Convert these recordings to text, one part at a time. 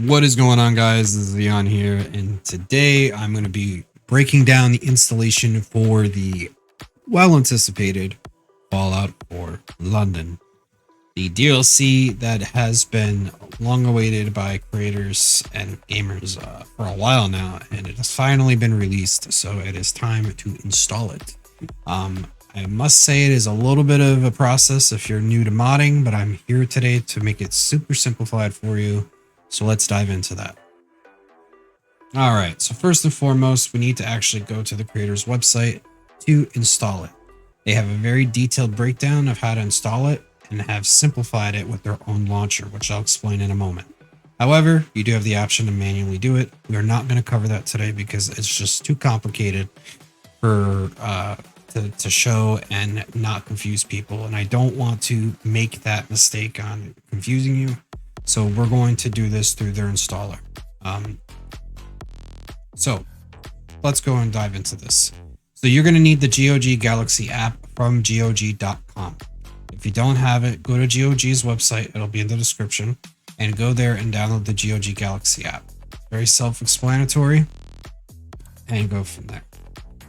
What is going on, guys? This is Leon here, and today I'm going to be breaking down the installation for the well-anticipated Fallout 4 London, the DLC that has been long awaited by creators and gamers for a while now, and it has finally been released, so it is time to install it. I must say it is a little bit of a process if you're new to modding, but I'm here today to make it super simplified for you. So let's dive into that. All right, so first and foremost, we need to actually go to the creator's website to install it. They have a very detailed breakdown of how to install it and have simplified it with their own launcher, which I'll explain in a moment. However, you do have the option to manually do it. We are not going to cover that today because it's just too complicated for to show and not confuse people. And I don't want to make that mistake on confusing you. So we're going to do this through their installer. So let's go and dive into this. So you're going to need the GOG Galaxy app from GOG.com. If you don't have it, go to GOG's website. It'll be in the description, and go there and download the GOG Galaxy app. Very self-explanatory, and go from there.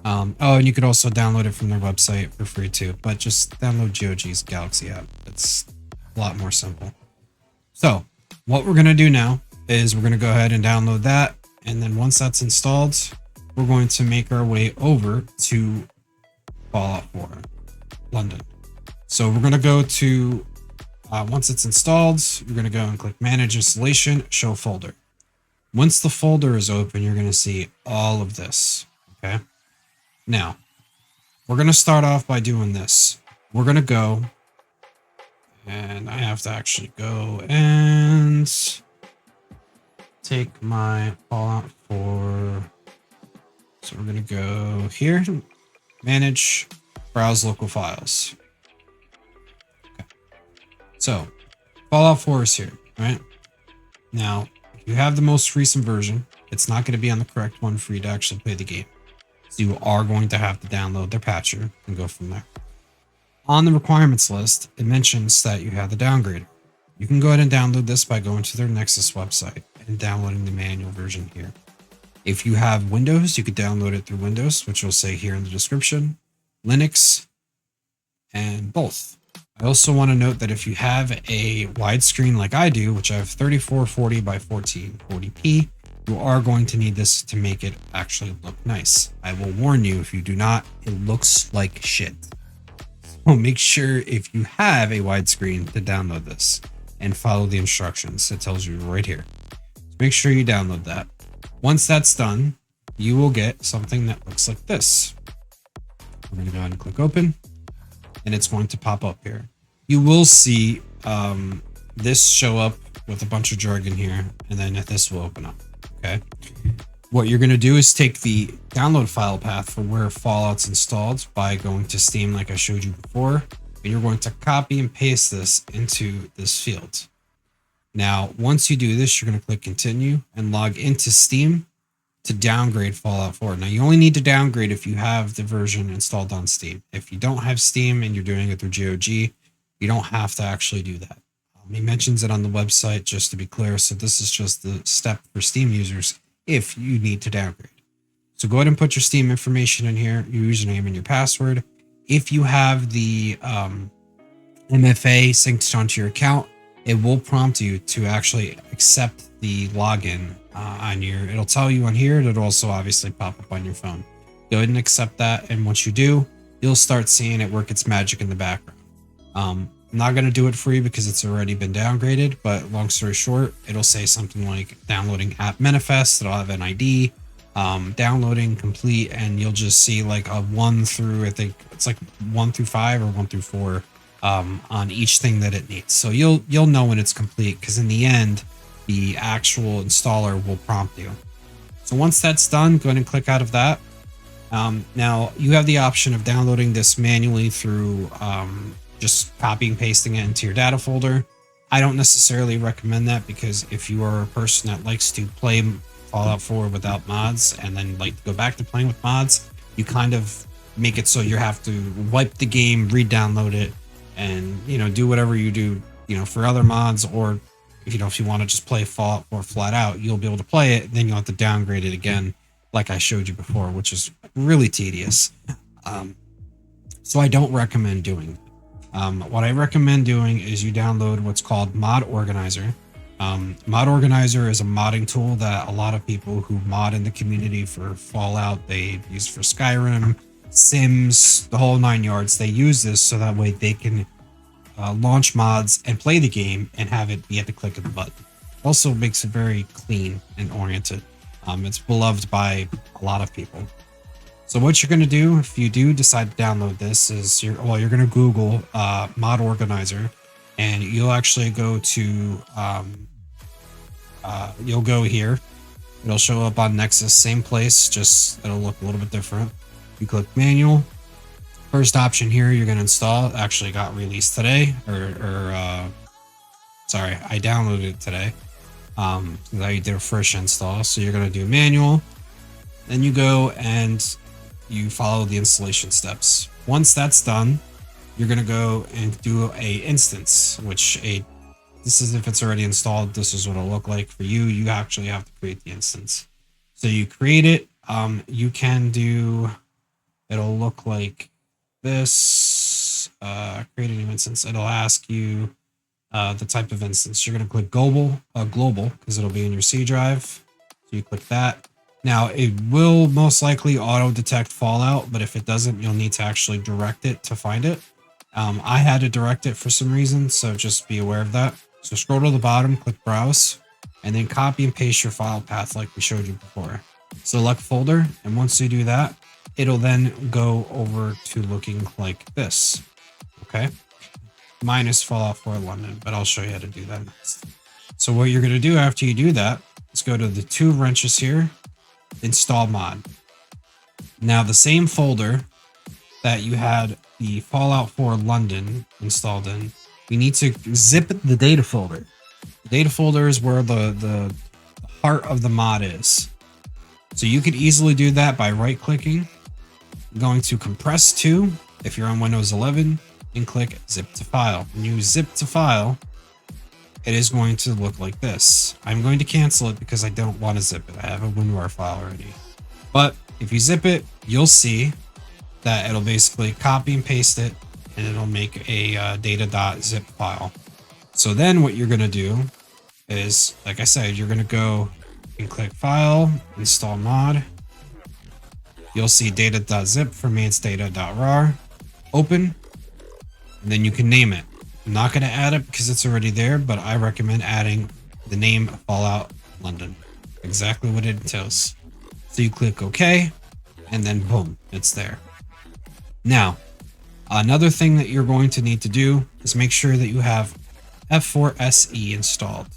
Oh, and you could also download it from their website for free too, but just download GOG's Galaxy app. It's a lot more simple. So what we're going to do now is we're going to go ahead and download that. And then once that's installed, we're going to make our way over to Fallout 4 London. So we're going to go to, once it's installed, you're going to go and click Manage Installation, Show Folder. Once the folder is open, you're going to see all of this. Okay. Now, we're going to start off by doing this. We're going to go, and I have to actually go and take my Fallout 4. So we're going to go here, manage, browse local files. Okay. So Fallout 4 is here, right? Now, if you have the most recent version, it's not going to be on the correct one for you to actually play the game. So you are going to have to download their patcher and go from there. On the requirements list, it mentions that you have the downgrader. You can go ahead and download this by going to their Nexus website and downloading the manual version here. If you have Windows, you could download it through Windows, which will say here in the description, Linux, and both. I also want to note that if you have a widescreen like I do, which I have 3440 by 1440p, you are going to need this to make it actually look nice. I will warn you, if you do not, it looks like shit. So make sure if you have a widescreen to download this and follow the instructions. It tells you right here. So make sure you download that. Once that's done, you will get something that looks like this. We're going to go ahead and click open, and it's going to pop up here. You will see this show up with a bunch of jargon here, and then this will open up. Okay. What you're going to do is take the download file path for where Fallout's installed by going to Steam like I showed you before, and you're going to copy and paste this into this field. Now, once you do this, you're going to click continue and log into Steam to downgrade Fallout 4. Now, you only need to downgrade if you have the version installed on Steam. If you don't have Steam and you're doing it through GOG, you don't have to actually do that. He mentions it on the website, just to be clear. So this is just the step for Steam users if you need to downgrade. So go ahead and put your Steam information in here, your username and your password. If you have the MFA synced onto your account, it will prompt you to actually accept the login on your, it'll tell you on here, it'll also obviously pop up on your phone. Go ahead and accept that, and once you do, you'll start seeing it work its magic in the background. I'm not going to do it for you because it's already been downgraded, but long story short, it'll say something like downloading app manifest. It'll have an ID, downloading complete, and you'll just see like a 1 through, I think it's like 1 through 5 or 1 through 4 on each thing that it needs. So you'll know when it's complete, because in the end, the actual installer will prompt you. So once that's done, go ahead and click out of that. Now you have the option of downloading this manually through just copying and pasting it into your data folder. I don't necessarily recommend that, because if you are a person that likes to play Fallout 4 without mods and then like to go back to playing with mods, you kind of make it so you have to wipe the game, re-download it, and do whatever you do for other mods, or if you want to just play Fallout 4 flat out, you'll be able to play it. Then you'll have to downgrade it again, like I showed you before, which is really tedious. So I don't recommend doing that. What I recommend doing is you download what's called Mod Organizer. Mod Organizer is a modding tool that a lot of people who mod in the community for Fallout, they use for Skyrim, Sims, the whole 9 yards. They use this so that way they can launch mods and play the game and have it be at the click of the button. Also makes it very clean and oriented. It's beloved by a lot of people. So what you're going to do if you do decide to download this is you're going to Google Mod Organizer, and you'll actually go to you'll go here. It'll show up on Nexus, same place, just it'll look a little bit different. You click manual. First option here you're going to install actually got released today, sorry, I downloaded it today. I did a fresh install, so you're going to do manual. Then you go and you follow the installation steps. Once that's done, you're going to go and do a instance, this is if it's already installed. This is what it'll look like for you. You actually have to create the instance. So you create it. You can do, it'll look like this. Create a new instance. It'll ask you the type of instance. You're going to click global because it'll be in your C drive. So you click that. Now, it will most likely auto-detect Fallout, but if it doesn't, you'll need to actually direct it to find it. I had to direct it for some reason, so just be aware of that. So scroll to the bottom, click Browse, and then copy and paste your file path like we showed you before. Select folder, and once you do that, it'll then go over to looking like this, okay? Minus Fallout 4 London, but I'll show you how to do that next. So what you're going to do after you do that is go to the 2 wrenches here, install mod. Now the same folder that you had the Fallout 4 London installed in, we need to zip the data folder. The data folder is where the heart of the mod is. So you could easily do that by right clicking, going to compress to if you're on Windows 11, and click zip to file. When you zip to file, it is going to look like this. I'm going to cancel it because I don't want to zip it. I have a WinRAR file already. But if you zip it, you'll see that it'll basically copy and paste it, and it'll make a data.zip file. So then what you're going to do is, like I said, you're going to go and click File, Install Mod. You'll see data.zip. For me, it's data.rar. Open, and then you can name it. I'm not going to add it because it's already there, but I recommend adding the name Fallout London. Exactly what it entails. So you click OK, and then boom, it's there. Now, another thing that you're going to need to do is make sure that you have F4SE installed.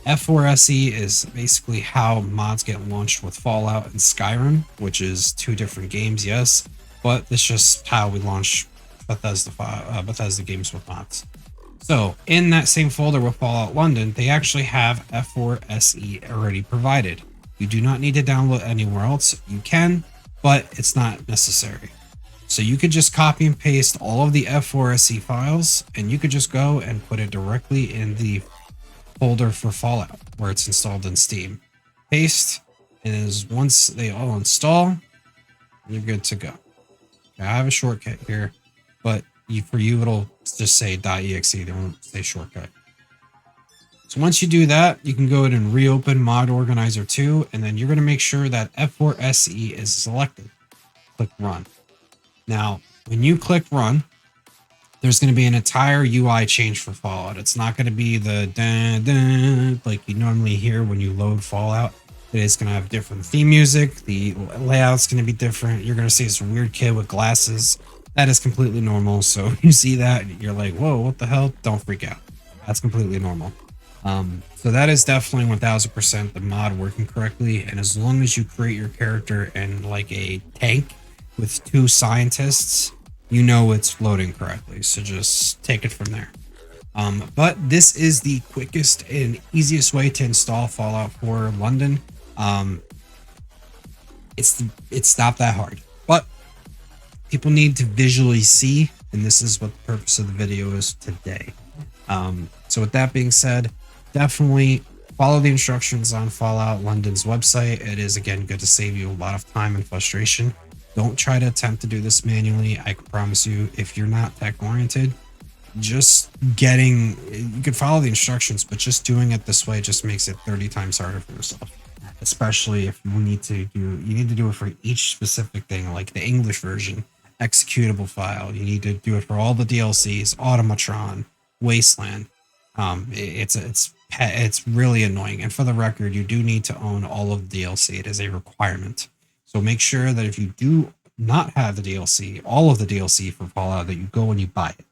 F4SE is basically how mods get launched with Fallout and Skyrim, which is 2 different games, yes, but it's just how we launch Bethesda games with mods. So in that same folder with Fallout London, they actually have F4SE already provided. You do not need to download anywhere else. You can, but it's not necessary. So you could just copy and paste all of the F4SE files, and you could just go and put it directly in the folder for Fallout where it's installed in Steam. Paste, and once they all install, you're good to go. I have a shortcut here, but for you it'll just say .exe. They won't say shortcut. So once you do that, you can go ahead and reopen Mod Organizer 2, and then you're going to make sure that F4SE is selected. Click Run. Now, when you click Run, there's going to be an entire UI change for Fallout. It's not going to be the dun, dun, like you normally hear when you load Fallout. It is going to have different theme music. The layout's going to be different. You're going to see this weird kid with glasses. That is completely normal. So you see that, you're like, whoa, what the hell? Don't freak out. That's completely normal. So that is definitely 1000% the mod working correctly. And as long as you create your character in like a tank with 2 scientists, you know it's loading correctly. So just take it from there. But this is the quickest and easiest way to install Fallout 4 London. It's not that hard, but people need to visually see, and this is what the purpose of the video is today. So with that being said, definitely follow the instructions on Fallout London's website. It is, again, good to save you a lot of time and frustration. Don't try to attempt to do this manually. I can promise you, if you're not tech oriented, just getting, you could follow the instructions, but just doing it this way just makes it 30 times harder for yourself. Especially if you need to do it for each specific thing, like the English version executable file. You need to do it for all the DLCs, Automatron, Wasteland. It's really annoying. And for the record, you do need to own all of the DLC. It is a requirement. So make sure that if you do not have the DLC, all of the DLC for Fallout, that you go and you buy it.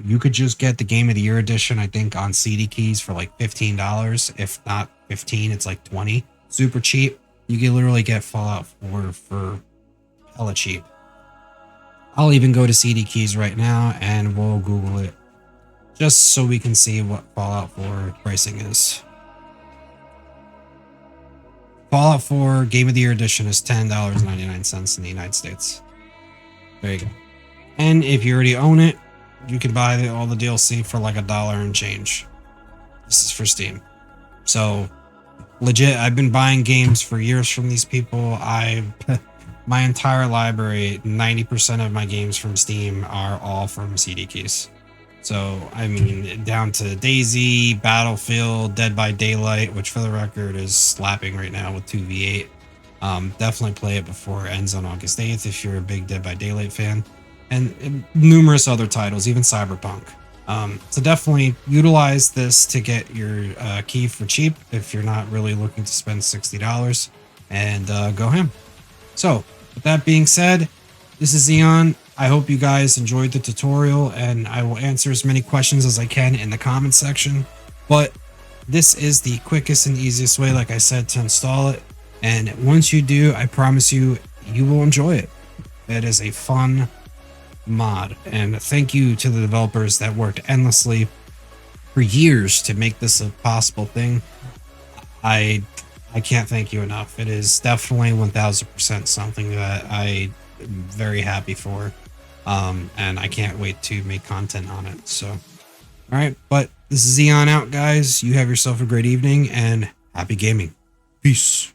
You could just get the Game of the Year edition, I think, on CD keys for like $15. If not 15, it's like 20. Super cheap. You can literally get Fallout 4 for hella cheap. I'll even go to CD keys right now and we'll Google it just so we can see what Fallout 4 pricing is. Fallout 4 Game of the Year edition is $10.99 in the United States. There you go. And if you already own it, you can buy all the DLC for like $1 and change. This is for Steam. So legit, I've been buying games for years from these people. My entire library, 90% of my games from Steam are all from CD keys. So, I mean, down to Daisy, Battlefield, Dead by Daylight, which for the record is slapping right now with 2v8. Definitely play it before it ends on August 8th if you're a big Dead by Daylight fan. And numerous other titles, even Cyberpunk. So definitely utilize this to get your key for cheap if you're not really looking to spend $60, and go ham. So with that being said, this is Xeon. I hope you guys enjoyed the tutorial, and I will answer as many questions as I can in the comment section. But this is the quickest and easiest way, like I said, to install it. And once you do, I promise you, you will enjoy it. It is a fun mod, and thank you to the developers that worked endlessly for years to make this a possible thing. I can't thank you enough. It is definitely 1000% something that I am very happy for, and I can't wait to make content on it. So, all right, but this is Xeon out, guys. You have yourself a great evening and happy gaming. Peace.